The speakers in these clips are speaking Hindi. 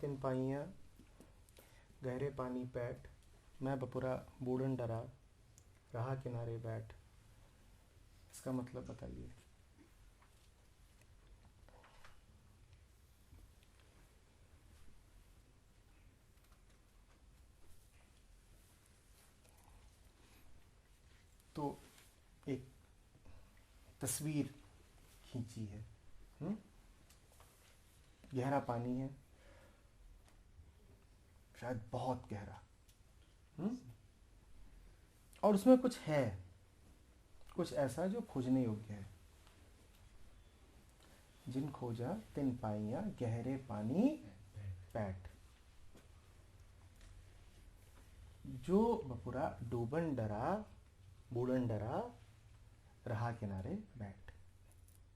तिन पाइयाँ गहरे पानी पैठ, मैं बपुरा बूढ़न डरा, रहा किनारे बैठ। इसका मतलब बताइए। तो एक तस्वीर खींची है। गहरा पानी है, शायद बहुत गहरा, और उसमें कुछ है, कुछ ऐसा जो खोजने योग्य है। जिन खोजा तिन पाइयाँ गहरे पानी पैठ, जो बपुरा डूबन डरा बूढ़न डरा, रहा किनारे बैठ।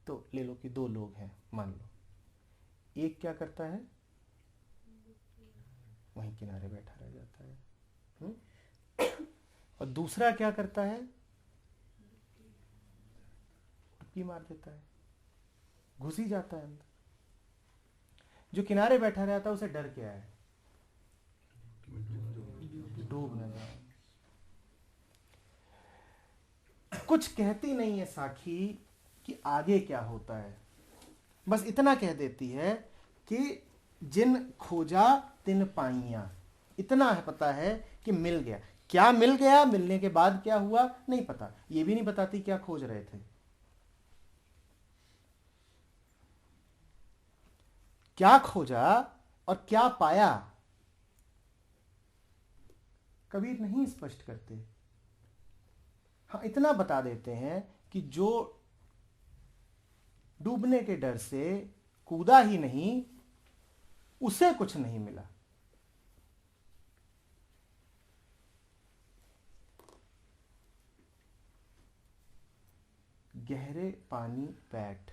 तो ले लो कि दो लोग हैं, मान लो। एक क्या करता है, वहीं किनारे बैठा रह जाता है, और दूसरा क्या करता है, डुबकी मार देता है, घुस ही जाता है अंदर। जो किनारे बैठा रहता है उसे डर क्या है, डूब न जाए। कुछ कहती नहीं है साखी कि आगे क्या होता है, बस इतना कह देती है कि जिन खोजा तिन पाइयां। इतना है पता है कि मिल गया। क्या मिल गया, मिलने के बाद क्या हुआ नहीं पता। ये भी नहीं बताती क्या खोज रहे थे, क्या खोजा और क्या पाया, कबीर नहीं स्पष्ट करते। हाँ, इतना बता देते हैं कि जो डूबने के डर से कूदा ही नहीं, उसे कुछ नहीं मिला। गहरे पानी पैठ,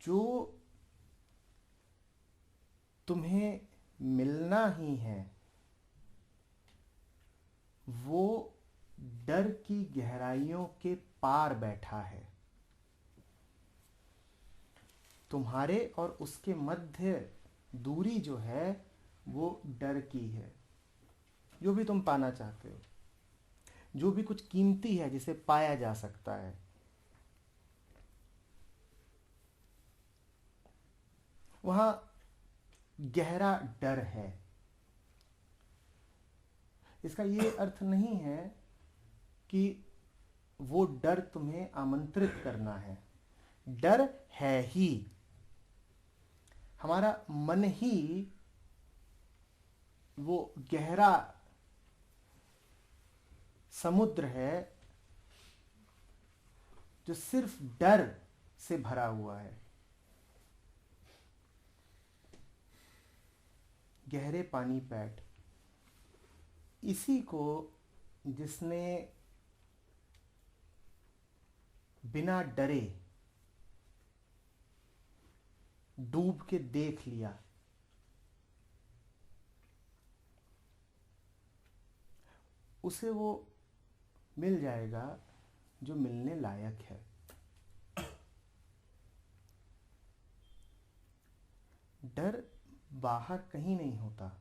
जो तुम्हें मिलना ही है वो डर की गहराइयों के पार बैठा है। तुम्हारे और उसके मध्य दूरी जो है वो डर की है। जो भी तुम पाना चाहते हो, जो भी कुछ कीमती है जिसे पाया जा सकता है, वहां गहरा डर है। इसका ये अर्थ नहीं है कि वो डर तुम्हें आमंत्रित करना है। डर है ही, हमारा मन ही वो गहरा समुद्र है जो सिर्फ डर से भरा हुआ है। गहरे पानी पैठ, इसी को जिसने बिना डरे डूब के देख लिया, उसे वो मिल जाएगा जो मिलने लायक है। डर बाहर कहीं नहीं होता,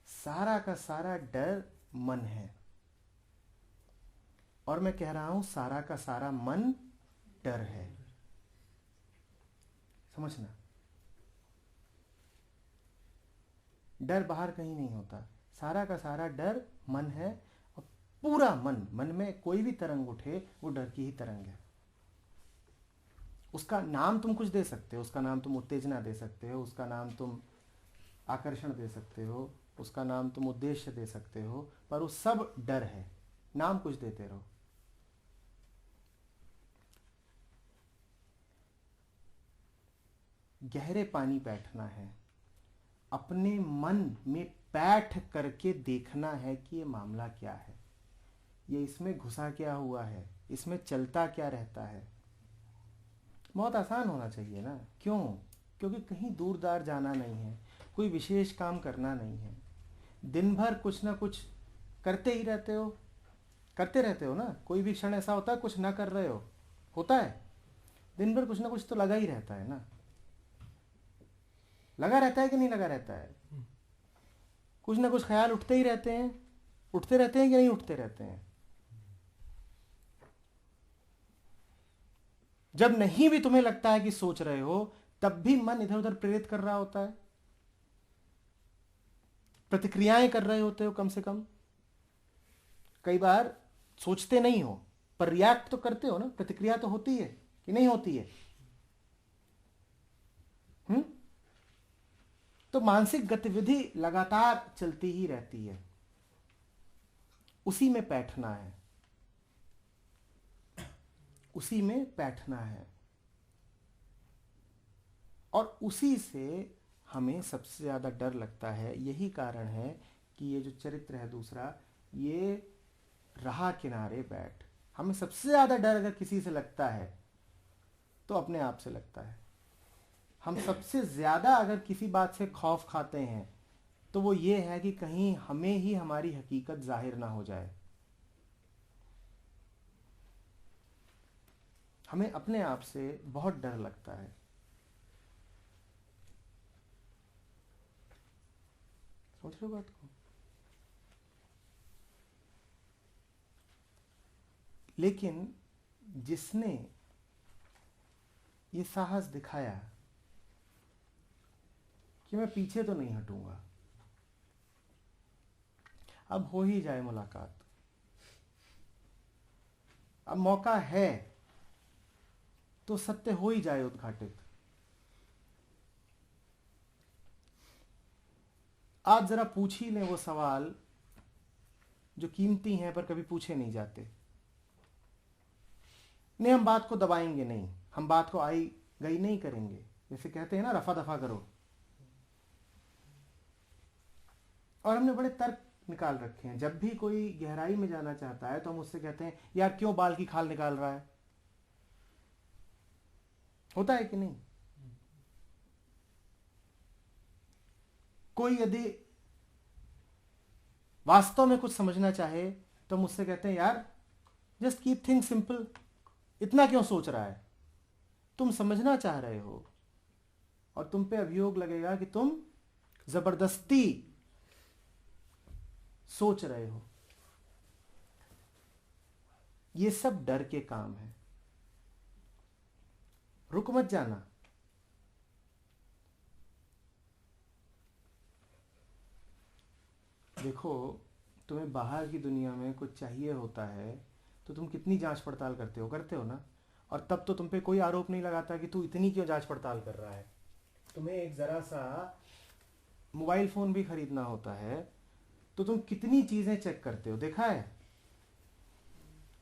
सारा का सारा डर मन है। और मैं कह रहा हूं सारा का सारा मन डर है। समझना, डर बाहर कहीं नहीं होता, सारा का सारा डर मन है। और पूरा मन में कोई भी तरंग उठे वो डर की ही तरंग है। उसका नाम तुम कुछ दे सकते हो, उसका नाम तुम उत्तेजना दे सकते हो, उसका नाम तुम आकर्षण दे सकते हो, उसका नाम तुम उद्देश्य दे सकते हो, पर वो सब डर है। नाम कुछ देते रहो। गहरे पानी बैठना है, अपने मन में बैठ करके देखना है कि ये मामला क्या है, ये इसमें घुसा क्या हुआ है, इसमें चलता क्या रहता है। बहुत आसान होना चाहिए ना। क्यों? क्योंकि कहीं दूर दार जाना नहीं है, कोई विशेष काम करना नहीं है। दिन भर कुछ ना कुछ करते ही रहते हो, करते रहते हो ना। कोई भी क्षण ऐसा होता है कुछ ना कर रहे हो, होता है। दिन भर कुछ ना कुछ तो लगा ही रहता है ना, लगा रहता है कि नहीं लगा रहता है? कुछ ना कुछ ख्याल उठते ही रहते हैं, उठते रहते हैं कि नहीं उठते रहते हैं? जब नहीं भी तुम्हें लगता है कि सोच रहे हो, तब भी मन इधर उधर प्रेरित कर रहा होता है, प्रतिक्रियाएं कर रहे होते हो कम से कम। कई बार सोचते नहीं हो पर रिएक्ट तो करते हो ना, प्रतिक्रिया तो होती है कि नहीं होती है? तो मानसिक गतिविधि लगातार चलती ही रहती है, उसी में बैठना है, उसी में बैठना है। और उसी से हमें सबसे ज्यादा डर लगता है। यही कारण है कि ये जो चरित्र है दूसरा, ये राह किनारे बैठ, हमें सबसे ज्यादा डर अगर किसी से लगता है तो अपने आप से लगता है। हम सबसे ज्यादा अगर किसी बात से खौफ खाते हैं तो वो ये है कि कहीं हमें ही हमारी हकीकत जाहिर ना हो जाए। हमें अपने आप से बहुत डर लगता है। समझ रहे हो बात को? लेकिन जिसने ये साहस दिखाया कि मैं पीछे तो नहीं हटूंगा, अब हो ही जाए मुलाकात, अब मौका है तो सत्य हो ही जाए उद्घाटित। आज जरा पूछ ही लें वो सवाल जो कीमती हैं पर कभी पूछे नहीं जाते। नहीं, हम बात को दबाएंगे नहीं, हम बात को आई गई नहीं करेंगे, जैसे कहते हैं ना, रफा दफा करो। और हमने बड़े तर्क निकाल रखे हैं। जब भी कोई गहराई में जाना चाहता है तो हम उससे कहते हैं, यार क्यों बाल की खाल निकाल रहा है? होता है कि नहीं? कोई यदि वास्तव में कुछ समझना चाहे तो हम उससे कहते हैं, यार जस्ट कीप थिंग्स सिंपल, इतना क्यों सोच रहा है? तुम समझना चाह रहे हो और तुम पे अभियोग लगेगा कि तुम जबरदस्ती सोच रहे हो। ये सब डर के काम है। रुक मत जाना। देखो, तुम्हें बाहर की दुनिया में कुछ चाहिए होता है तो तुम कितनी जांच पड़ताल करते हो ना? और तब तो तुम पे कोई आरोप नहीं लगाता कि तू इतनी क्यों जांच पड़ताल कर रहा है। तुम्हें एक जरा सा मोबाइल फोन भी खरीदना होता है तो तुम कितनी चीजें चेक करते हो, देखा है?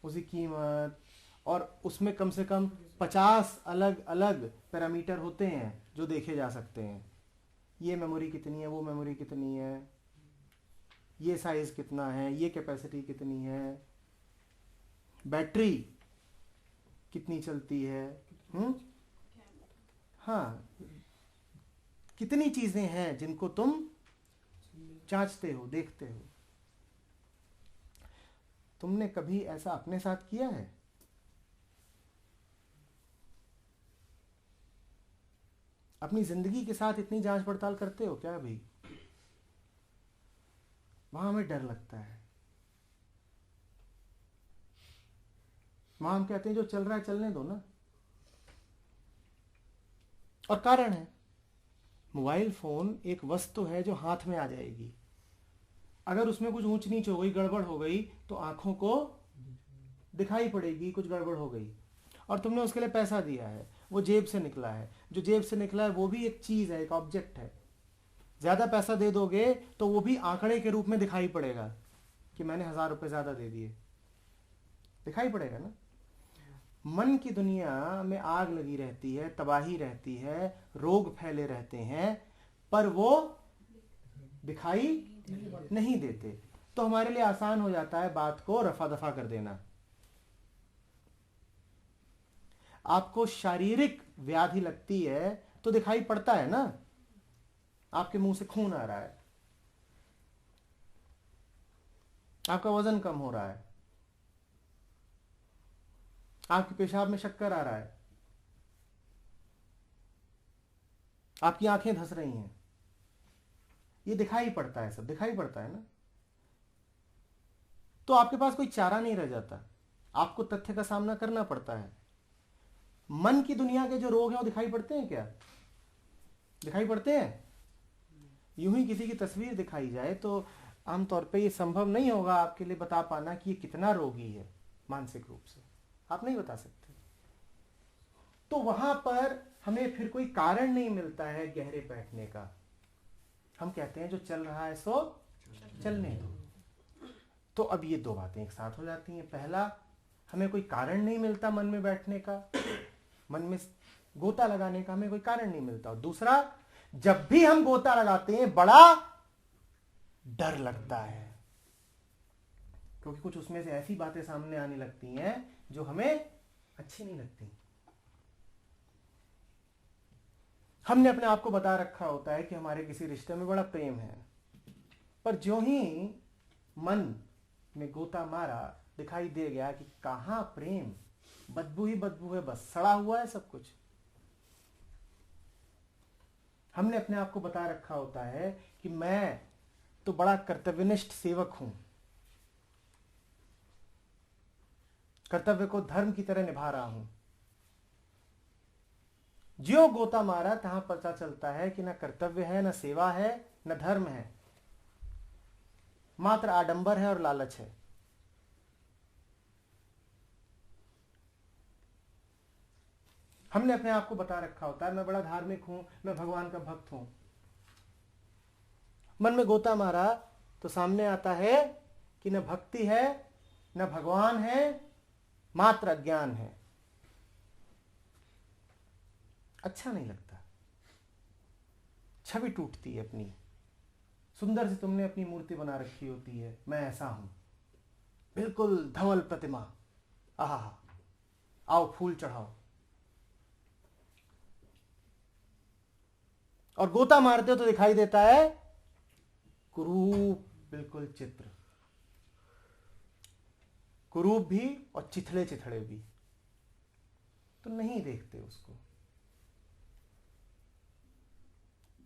उसकी कीमत, और उसमें कम से कम 50 अलग अलग पैरामीटर होते हैं जो देखे जा सकते हैं। ये मेमोरी कितनी है, वो मेमोरी कितनी है, ये साइज कितना है, ये कैपेसिटी कितनी है, बैटरी कितनी चलती है, हाँ, कितनी चीजें हैं जिनको तुम जांचते हो, देखते हो। तुमने कभी ऐसा अपने साथ किया है? अपनी जिंदगी के साथ इतनी जांच पड़ताल करते हो क्या भाई? वहां हमें डर लगता है। वहां हम कहते हैं जो चल रहा है चलने दो ना। और कारण है, मोबाइल फोन एक वस्तु है जो हाथ में आ जाएगी। अगर उसमें कुछ ऊंच नीच हो गई, गड़बड़ हो गई, तो आंखों को दिखाई पड़ेगी कुछ गड़बड़ हो गई। और तुमने उसके लिए पैसा दिया है, वो जेब से निकला है, जो जेब से निकला है वो भी एक चीज है, एक ऑब्जेक्ट है। ज्यादा पैसा दे दोगे तो वो भी आंकड़े के रूप में दिखाई पड़ेगा कि मैंने 1000 रुपए ज्यादा दे दिए, दिखाई पड़ेगा ना। मन की दुनिया में आग लगी रहती है, तबाही रहती है, रोग फैले रहते हैं, पर वो दिखाई नहीं देते। तो हमारे लिए आसान हो जाता है बात को रफा दफा कर देना। आपको शारीरिक व्याधि लगती है तो दिखाई पड़ता है ना, आपके मुंह से खून आ रहा है, आपका वजन कम हो रहा है, आपके पेशाब में शक्कर आ रहा है, आपकी आंखें धंस रही हैं, ये दिखाई पड़ता है, सब दिखाई पड़ता है ना। तो आपके पास कोई चारा नहीं रह जाता, आपको तथ्य का सामना करना पड़ता है। मन की दुनिया के जो रोग हैं वो दिखाई पड़ते हैं क्या? दिखाई पड़ते हैं? यूं ही किसी की तस्वीर दिखाई जाए तो आमतौर पे ये संभव नहीं होगा आपके लिए बता पाना कि ये कितना रोगी है मानसिक रूप से, आप नहीं बता सकते। तो वहां पर हमें फिर कोई कारण नहीं मिलता है गहरे बैठने का। हम कहते हैं जो चल रहा है सो चलने दो। तो अब ये दो बातें एक साथ हो जाती हैं। पहला, हमें कोई कारण नहीं मिलता मन में बैठने का, मन में गोता लगाने का हमें कोई कारण नहीं मिलता। और दूसरा, जब भी हम गोता लगाते हैं बड़ा डर लगता है, क्योंकि कुछ उसमें से ऐसी बातें सामने आने लगती हैं जो हमें अच्छी नहीं लगती। हमने अपने आप को बता रखा होता है कि हमारे किसी रिश्ते में बड़ा प्रेम है, पर ज्यों ही मन में गोता मारा दिखाई दे गया कि कहां प्रेम, बदबू ही बदबू है, बस सड़ा हुआ है सब कुछ। हमने अपने आप को बता रखा होता है कि मैं तो बड़ा कर्तव्यनिष्ठ सेवक हूं, कर्तव्य को धर्म की तरह निभा रहा हूं। ज्यों गोता मारा तहां पता चलता है कि न कर्तव्य है, न सेवा है, न धर्म है, मात्र आडंबर है और लालच है। हमने अपने आप को बता रखा होता है मैं बड़ा धार्मिक हूं, मैं भगवान का भक्त हूं। मन में गोता मारा तो सामने आता है कि न भक्ति है, न भगवान है, मात्र अज्ञान है। अच्छा नहीं लगता, छवि टूटती है अपनी। सुंदर से तुमने अपनी मूर्ति बना रखी होती है, मैं ऐसा हूं, बिल्कुल धवल प्रतिमा, आहा, आओ फूल चढ़ाओ, और गोता मारते हो तो दिखाई देता है कुरूप, बिल्कुल चित्र, कुरूप भी और चिथड़े चिथड़े भी, तो नहीं देखते उसको।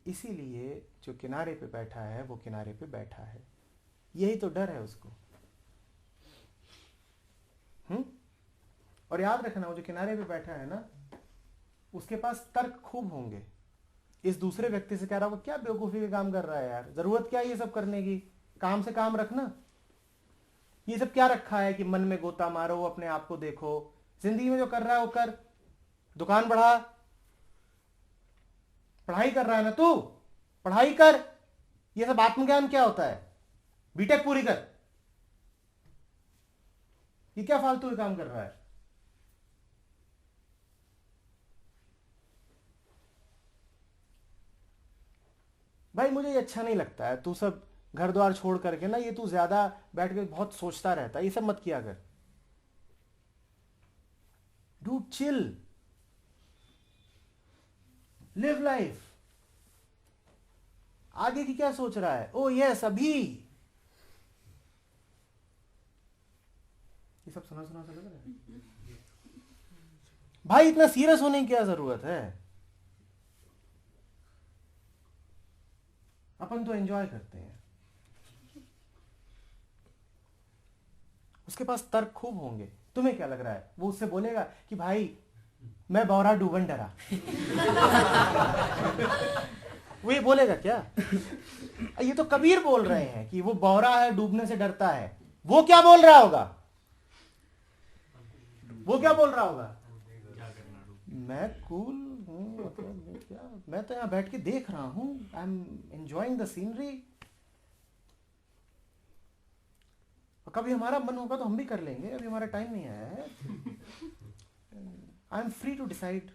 इसीलिए जो किनारे पे बैठा है वो किनारे पे बैठा है, यही तो डर है उसको। और याद रखना, वो जो किनारे पे बैठा है ना, उसके पास तर्क खूब होंगे। इस दूसरे व्यक्ति से कह रहा, वो क्या बेवकूफी के काम कर रहा है यार, जरूरत क्या है ये सब करने की, काम से काम रखना। ये सब क्या रखा है कि मन में गोता मारो, अपने आप को देखो, जिंदगी में जो कर रहा है वो कर, दुकान बढ़ा, पढ़ाई कर रहा है ना तू, पढ़ाई कर। ये सब आत्मज्ञान क्या होता है, बीटेक पूरी कर। ये क्या फालतू काम कर रहा है? भाई मुझे ये अच्छा नहीं लगता है, तू सब घर द्वार छोड़ करके ना, ये तू ज्यादा बैठ के बहुत सोचता रहता है, ये सब मत किया कर। Do chill, live life. आगे की क्या सोच रहा है? ओ यस, अभी ये सब सुना सुना लग रहा है। भाई इतना सीरियस होने की क्या जरूरत है? अपन तो एंजॉय करते हैं। उसके पास तर्क खूब होंगे। तुम्हें क्या लग रहा है? वो उससे बोलेगा कि भाई मैं बौरा डूबन डरा। वो ये बोलेगा क्या? ये तो कबीर बोल रहे हैं कि वो बौरा है, डूबने से डरता है। वो क्या बोल रहा होगा? वो क्या बोल रहा होगा? मैं कूल हूँ, मतलब क्या, मैं तो यहाँ बैठ के देख रहा हूँ, I am enjoying the scenery. कभी हमारा मन होगा तो हम भी कर लेंगे, अभी हमारा टाइम नहीं आया है। I am free to decide.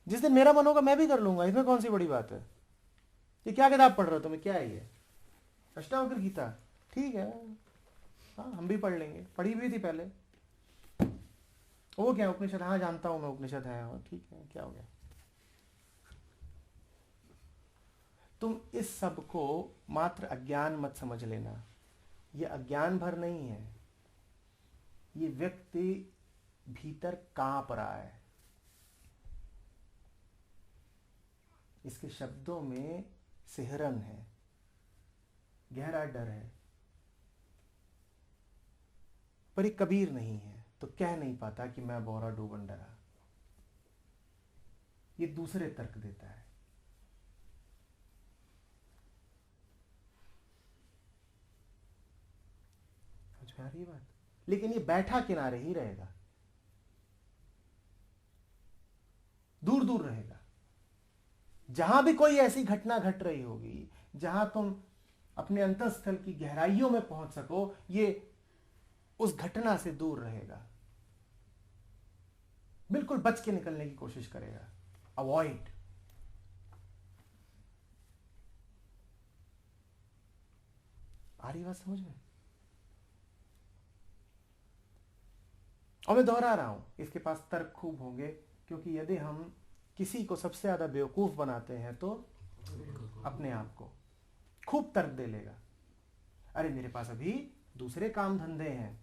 जिस दिन मेरा मन होगा मैं भी कर लूंगा, इसमें कौन सी बड़ी बात है? ये क्या किताब पढ़ रहे हो तुम्हें, क्या है ये? अष्टावक्र गीता? ठीक है, हाँ हम भी पढ़ लेंगे, पढ़ी हुई थी पहले। वो क्या उपनिषद? हाँ जानता हूं मैं, उपनिषद है, और ठीक है, क्या हो गया? तुम इस सब को मात्र अज्ञान मत समझ लेना। ये अज्ञान भर नहीं है, ये व्यक्ति भीतर कांप रहा है, इसके शब्दों में सिहरन है, गहरा डर है, पर ये कबीर नहीं है तो कह नहीं पाता कि मैं बौरा डूबन डरा। ये दूसरे तर्क देता है। समझ में आ रही है बात? लेकिन ये बैठा किनारे ही रहेगा, दूर दूर रहेगा। जहां भी कोई ऐसी घटना घट रही होगी जहां तुम अपने अंतःस्थल की गहराइयों में पहुंच सको, ये उस घटना से दूर रहेगा, बिल्कुल बच के निकलने की कोशिश करेगा, अवॉइड। आ रही बात समझ में? और मैं दोहरा रहा हूं, इसके पास तर्क खूब होंगे, क्योंकि यदि हम किसी को सबसे ज्यादा बेवकूफ बनाते हैं तो अपने आप को खूब तर्क दे लेगा। अरे मेरे पास अभी दूसरे काम धंधे हैं,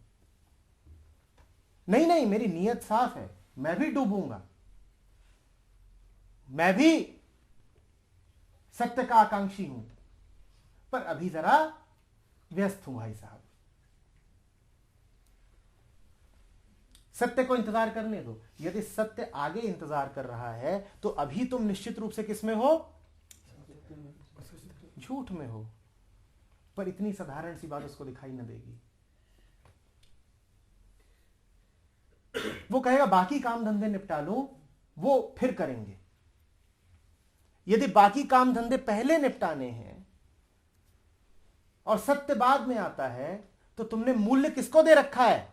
नहीं नहीं मेरी नीयत साफ है, मैं भी डूबूंगा, मैं भी सत्य का आकांक्षी हूं, पर अभी जरा व्यस्त हूं भाई साहब, सत्य को इंतजार करने दो। यदि सत्य आगे इंतजार कर रहा है तो अभी तुम निश्चित रूप से किस में हो? झूठ में हो। पर इतनी साधारण सी बात उसको दिखाई न देगी। वो कहेगा बाकी काम धंधे निपटा लूं, वो फिर करेंगे। यदि बाकी काम धंधे पहले निपटाने हैं और सत्य बाद में आता है, तो तुमने मूल्य किसको दे रखा है?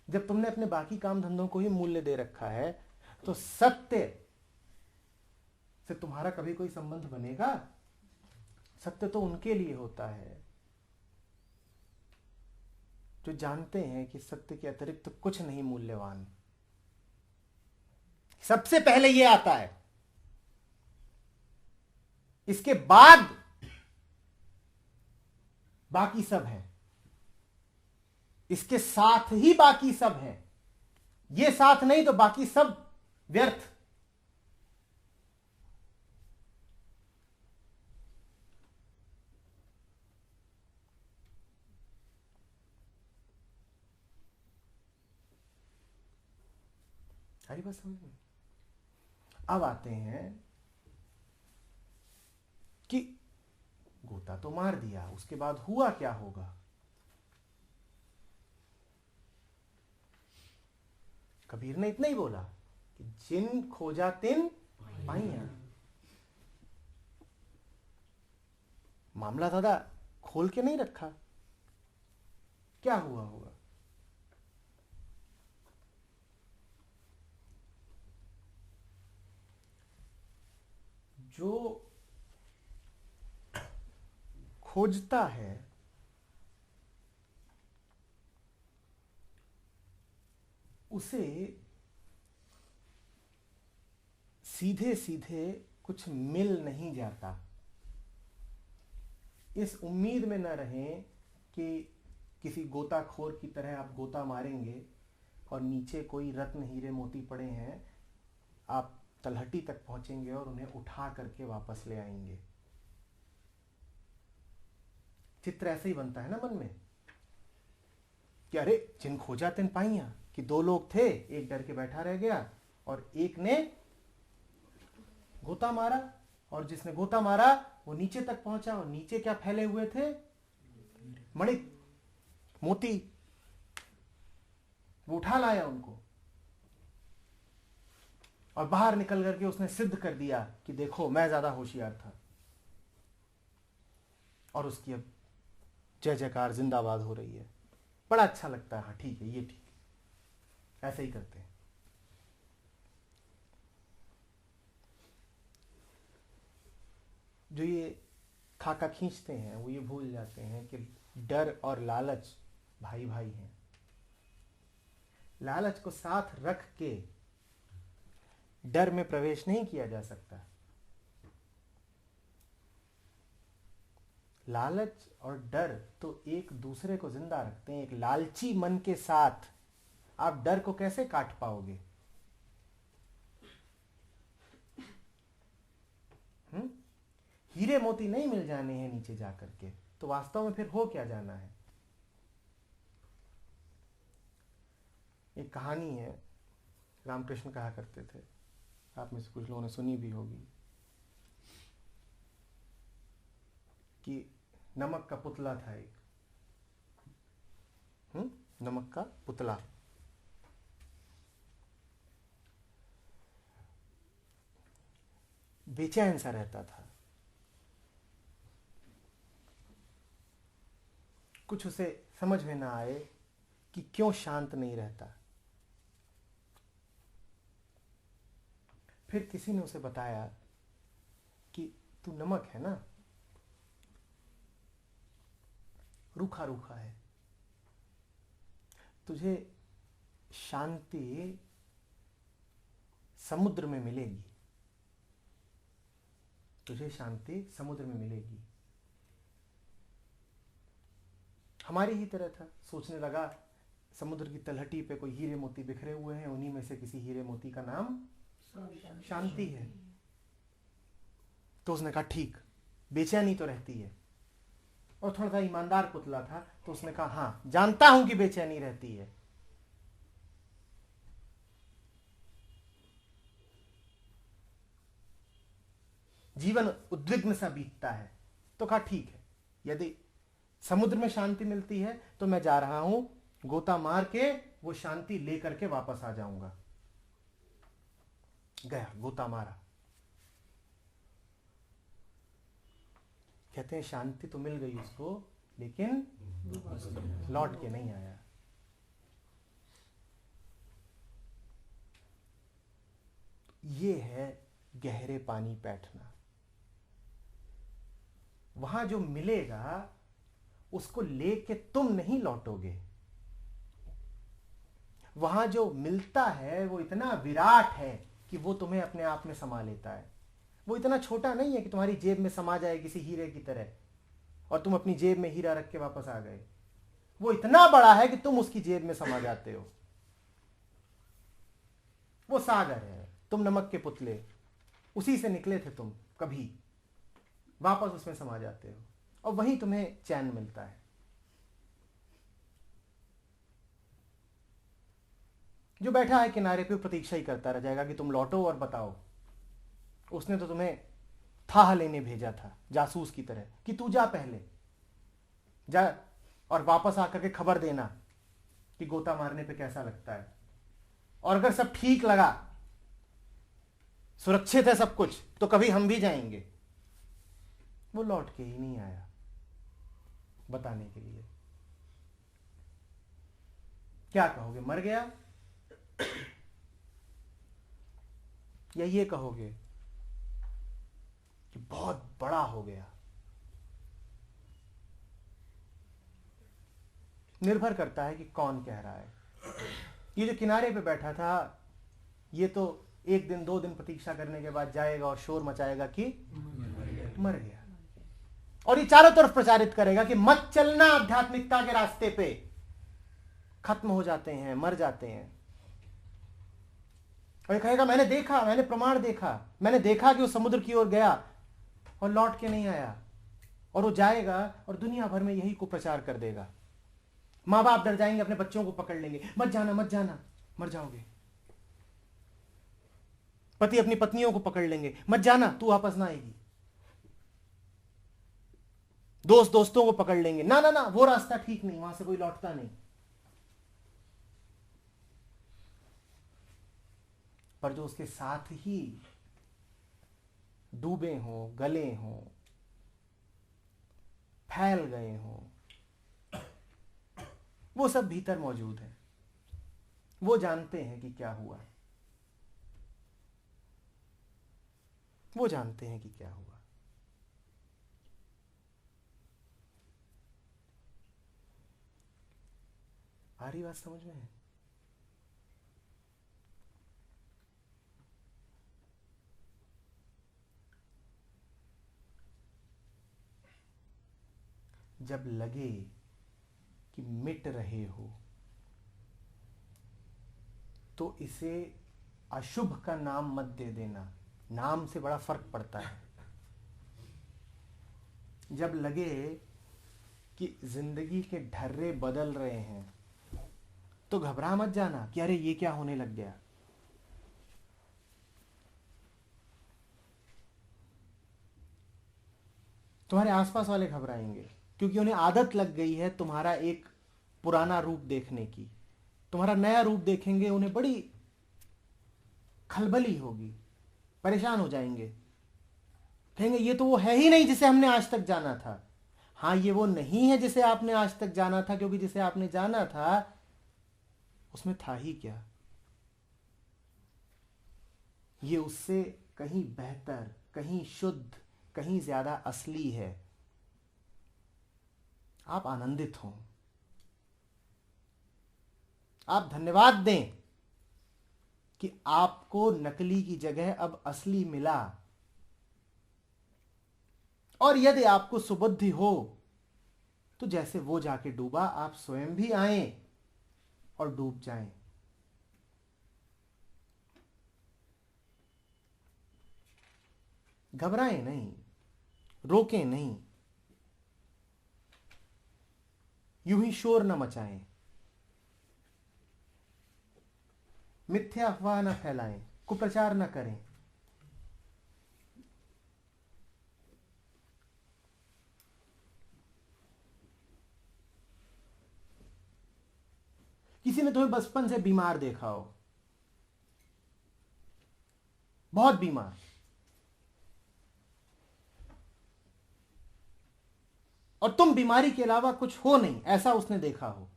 जब तुमने अपने बाकी काम धंधों को ही मूल्य दे रखा है, तो सत्य से तुम्हारा कभी कोई संबंध बनेगा? सत्य तो उनके लिए होता है जो जानते हैं कि सत्य के अतिरिक्त तो कुछ नहीं मूल्यवान। सबसे पहले यह आता है, इसके बाद बाकी सब है, इसके साथ ही बाकी सब है। ये साथ नहीं तो बाकी सब व्यर्थ। सारी बात समझ में? अब आते हैं कि गोता तो मार दिया, उसके बाद हुआ क्या होगा? कबीर ने इतना ही बोला कि जिन खोजा तिन पाइया। मामला दादा खोल के नहीं रखा, क्या हुआ होगा? जो खोजता है उसे सीधे सीधे कुछ मिल नहीं जाता। इस उम्मीद में न रहें कि किसी गोताखोर की तरह आप गोता मारेंगे और नीचे कोई रत्न हीरे मोती पड़े हैं, आप तलहटी तक पहुंचेंगे और उन्हें उठा करके वापस ले आएंगे। चित्र ऐसे ही बनता है ना मन में कि अरे जिन खोजा तिन पाइया, कि दो लोग थे, एक डर के बैठा रह गया और एक ने गोता मारा, और जिसने गोता मारा वो नीचे तक पहुंचा, और नीचे क्या फैले हुए थे? मणिक, मोती। वो उठा लाया उनको और बाहर निकल करके उसने सिद्ध कर दिया कि देखो मैं ज्यादा होशियार था। और उसकी अब जय जयकार जिंदाबाद हो रही है। बड़ा अच्छा लगता है। हाँ ठीक है, ये ठीक है, ऐसे ही करते हैं। जो ये खाका खींचते हैं वो ये भूल जाते हैं कि डर और लालच भाई भाई हैं। लालच को साथ रख के डर में प्रवेश नहीं किया जा सकता। लालच और डर तो एक दूसरे को जिंदा रखते हैं। एक लालची मन के साथ आप डर को कैसे काट पाओगे? हीरे मोती नहीं मिल जाने हैं नीचे जा करके, तो वास्तव में फिर हो क्या जाना है। एक कहानी है, रामकृष्ण कहा करते थे, आप में से कुछ लोगों ने सुनी भी होगी, कि नमक का पुतला था एक। नमक का पुतला। बेचैन सा रहता था, कुछ उसे समझ में ना आए कि क्यों शांत नहीं रहता। फिर किसी ने उसे बताया कि तू नमक है ना, रूखा रूखा है, तुझे शांति समुद्र में मिलेगी, तुझे शांति समुद्र में मिलेगी। हमारी ही तरह था, सोचने लगा समुद्र की तलहटी पे कोई हीरे मोती बिखरे हुए हैं, उन्हीं में से किसी हीरे मोती का नाम शांति है। तो उसने कहा ठीक, बेचैनी तो रहती है। और थोड़ा सा ईमानदार पुतला था, तो उसने कहा हाँ जानता हूं कि बेचैनी रहती है। जीवन उद्विग्न सा बीतता है। तो कहा ठीक है, यदि समुद्र में शांति मिलती है तो मैं जा रहा हूं, गोता मार के वो शांति लेकर के वापस आ जाऊंगा। गया, गोता मारा। कहते हैं शांति तो मिल गई उसको, लेकिन लौट के नहीं आया। ये है गहरे पानी बैठना। वहां जो मिलेगा उसको लेके तुम नहीं लौटोगे। वहां जो मिलता है वो इतना विराट है कि वो तुम्हें अपने आप में समा लेता है। वो इतना छोटा नहीं है कि तुम्हारी जेब में समा जाए किसी हीरे की तरह और तुम अपनी जेब में हीरा रख के वापस आ गए। वो इतना बड़ा है कि तुम उसकी जेब में समा जाते हो। वो सागर है, तुम नमक के पुतले, उसी से निकले थे तुम, कभी वापस उसमें समा जाते हो और वहीं तुम्हें चैन मिलता है। जो बैठा है किनारे पे प्रतीक्षा ही करता रह जाएगा कि तुम लौटो और बताओ। उसने तो तुम्हें थाह लेने भेजा था जासूस की तरह कि तू जा, पहले जा और वापस आकर के खबर देना कि गोता मारने पे कैसा लगता है। और अगर सब ठीक लगा, सुरक्षित है सब कुछ, तो कभी हम भी जाएंगे। वो लौट के ही नहीं आया बताने के लिए। क्या कहोगे, मर गया? या ये कहोगे कि बहुत बड़ा हो गया? निर्भर करता है कि कौन कह रहा है। ये जो किनारे पे बैठा था, ये तो एक दिन दो दिन प्रतीक्षा करने के बाद जाएगा और शोर मचाएगा कि मर गया। और ये चारों तरफ प्रचारित करेगा कि मत चलना आध्यात्मिकता के रास्ते पे, खत्म हो जाते हैं, मर जाते हैं। और ये कहेगा मैंने देखा, मैंने प्रमाण देखा, मैंने देखा कि वो समुद्र की ओर गया और लौट के नहीं आया। और वो जाएगा और दुनिया भर में यही को प्रचार कर देगा। माँ बाप डर जाएंगे, अपने बच्चों को पकड़ लेंगे, मत जाना मत जाना, मर जाओगे। पति अपनी पत्नियों को पकड़ लेंगे, मत जाना, तू वापस ना आएगी। दोस्त दोस्तों को पकड़ लेंगे, ना ना ना, वो रास्ता ठीक नहीं, वहां से कोई लौटता नहीं। पर जो उसके साथ ही डूबे हों, गले हों, फैल गए हों, वो सब भीतर मौजूद है। वो जानते हैं कि क्या हुआ, वो जानते हैं कि क्या हुआ। आ रही बात समझ में है? जब लगे कि मिट रहे हो तो इसे अशुभ का नाम मत दे देना। नाम से बड़ा फर्क पड़ता है। जब लगे कि जिंदगी के ढर्रे बदल रहे हैं तो घबरा मत जाना कि अरे ये क्या होने लग गया। तुम्हारे आसपास वाले घबराएंगे क्योंकि उन्हें आदत लग गई है तुम्हारा एक पुराना रूप देखने की। तुम्हारा नया रूप देखेंगे उन्हें बड़ी खलबली होगी, परेशान हो जाएंगे, कहेंगे ये तो वो है ही नहीं जिसे हमने आज तक जाना था। हाँ, ये वो नहीं है जिसे आपने आज तक जाना था, क्योंकि जिसे आपने जाना था उसमें था ही क्या। ये उससे कहीं बेहतर, कहीं शुद्ध, कहीं ज्यादा असली है। आप आनंदित हों, आप धन्यवाद दें कि आपको नकली की जगह अब असली मिला। और यदि आपको सुबुद्धि हो तो जैसे वो जाके डूबा आप स्वयं भी आएं और डूब जाएं। घबराएं नहीं, रोकें नहीं, यूं ही शोर न मचाएं, मिथ्या अफवाह न फैलाएं, कुप्रचार न करें। किसी ने तुम्हें बचपन से बीमार देखा हो, बहुत बीमार, और तुम बीमारी के अलावा कुछ हो नहीं ऐसा उसने देखा हो,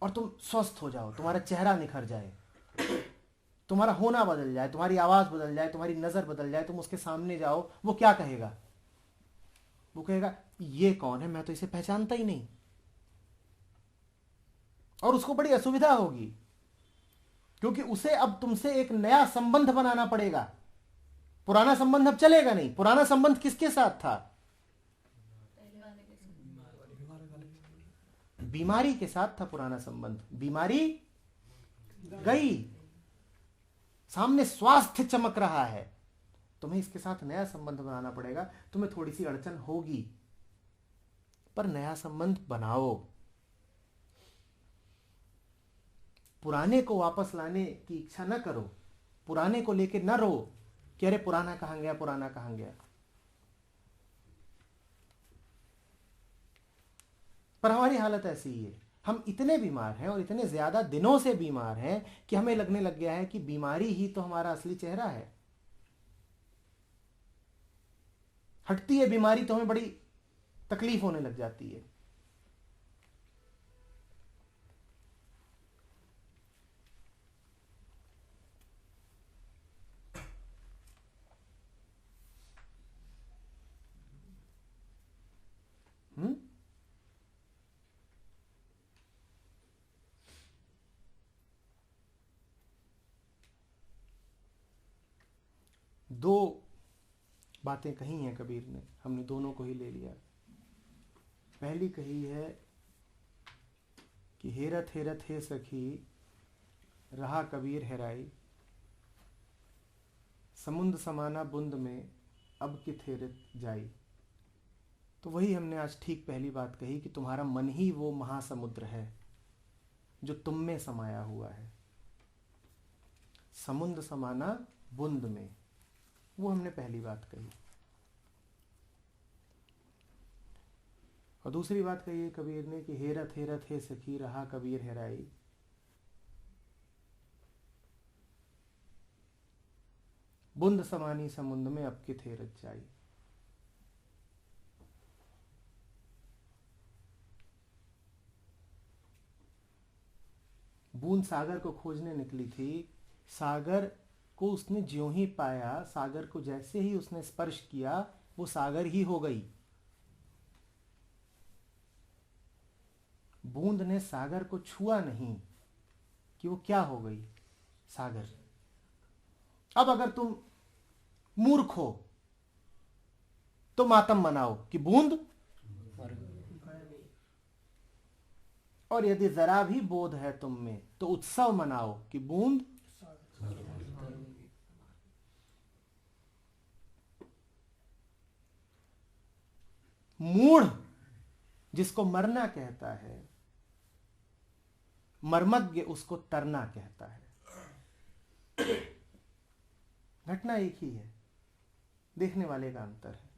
और तुम स्वस्थ हो जाओ, तुम्हारा चेहरा निखर जाए, तुम्हारा होना बदल जाए, तुम्हारी आवाज बदल जाए, तुम्हारी नजर बदल जाए, तुम उसके सामने जाओ, वो क्या कहेगा? वो कहेगा ये कौन है, मैं तो इसे पहचानता ही नहीं। और उसको बड़ी असुविधा होगी क्योंकि उसे अब तुमसे एक नया संबंध बनाना पड़ेगा। पुराना संबंध अब चलेगा नहीं। पुराना संबंध किसके साथ था? बीमारी के साथ था पुराना संबंध। बीमारी गई, सामने स्वास्थ्य चमक रहा है, तुम्हें इसके साथ नया संबंध बनाना पड़ेगा। तुम्हें थोड़ी सी अड़चन होगी पर नया संबंध बनाओ। पुराने को वापस लाने की इच्छा न करो, पुराने को लेके न रो कि अरे पुराना कहां गया, पुराना कहां गया। पर हमारी हालत ऐसी ही है, हम इतने बीमार हैं और इतने ज्यादा दिनों से बीमार हैं कि हमें लगने लग गया है कि बीमारी ही तो हमारा असली चेहरा है। हटती है बीमारी तो हमें बड़ी तकलीफ होने लग जाती है। दो बातें कही हैं कबीर ने, हमने दोनों को ही ले लिया। पहली कही है कि हेरत हेरत हे सखी रहा कबीर हेराई, समुद्र समाना बुंद में अब कित हेरत जाई। तो वही हमने आज ठीक पहली बात कही कि तुम्हारा मन ही वो महासमुद्र है जो तुम में समाया हुआ है। समुद्र समाना बुंद में, वो हमने पहली बात कही। और दूसरी बात कही है कबीर ने कि हेरत हेरत हे सखी रहा कबीर हेराई, बुंद समानी समुद्र में अब कित हेरत जाई। बूंद सागर को खोजने निकली थी, सागर को उसने ज्यों ही पाया, सागर को जैसे ही उसने स्पर्श किया वो सागर ही हो गई। बूंद ने सागर को छुआ नहीं कि वो क्या हो गई, सागर। अब अगर तुम मूर्ख हो तो मातम मनाओ कि बूंद, और यदि जरा भी बोध है तुम में तो उत्सव मनाओ कि बूंद। मूढ़ जिसको मरना कहता है, मर्मज्ञ उसको तरना कहता है। घटना एक ही है, देखने वाले का अंतर है।